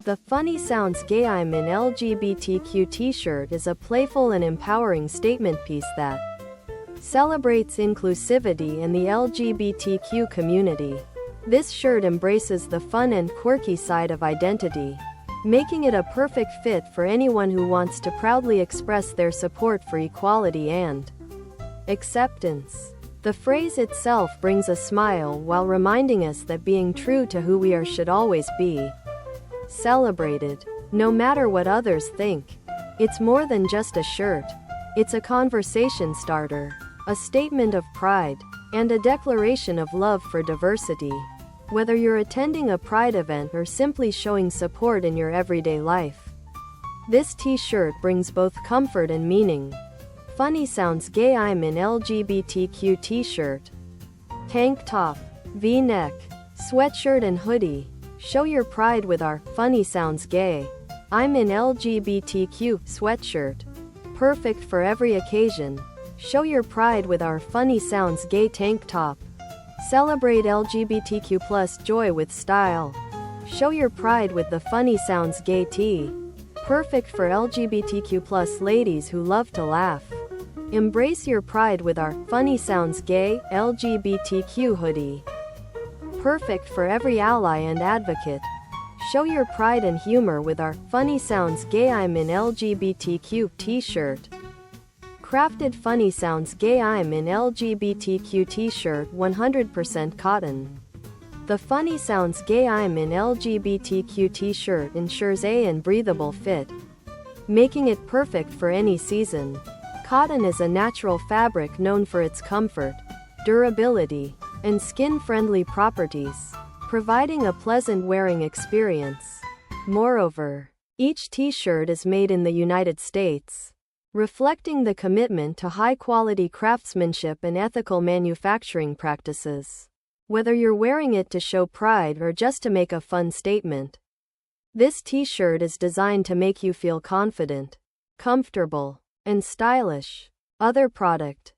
The Funny Sounds Gay I'm in LGBTQ t-shirt is a playful and empowering statement piece that celebrates inclusivity and the LGBTQ community. This shirt embraces the fun and quirky side of identity, making it a perfect fit for anyone who wants to proudly express their support for equality and acceptance. The phrase itself brings a smile while reminding us that being true to who we are should always be celebrated, no matter what others think. It's more than just a shirt. It's a conversation starter, a statement of pride, and a declaration of love for diversity. Whether you're attending a pride event or simply showing support in your everyday life, this t-shirt brings both comfort and meaning. Funny Sounds Gay I'm in LGBTQ t-shirt, tank top, V-neck, sweatshirt and hoodie. Show your pride with our Funny Sounds Gay I'm in LGBTQ sweatshirt. Perfect for every occasion. Show your pride with our Funny Sounds Gay tank top. Celebrate LGBTQ+ joy with style. Show your pride with the Funny Sounds Gay tee. Perfect for LGBTQ+ ladies who love to laugh. Embrace your pride with our Funny Sounds Gay LGBTQ hoodie. Perfect for every ally and advocate. Show your pride and humor with our Funny Sounds Gay I'm in LGBTQ t-shirt. Crafted Funny Sounds Gay I'm in LGBTQ t-shirt 100% cotton. The Funny Sounds Gay I'm in LGBTQ t-shirt ensures and breathable fit, making it perfect for any season. Cotton is a natural fabric known for its comfort, durability, and skin-friendly properties, providing a pleasant wearing experience. Moreover, each t-shirt is made in the United States, reflecting the commitment to high-quality craftsmanship and ethical manufacturing practices. Whether you're wearing it to show pride or just to make a fun statement, this t-shirt is designed to make you feel confident, comfortable, and stylish. Other product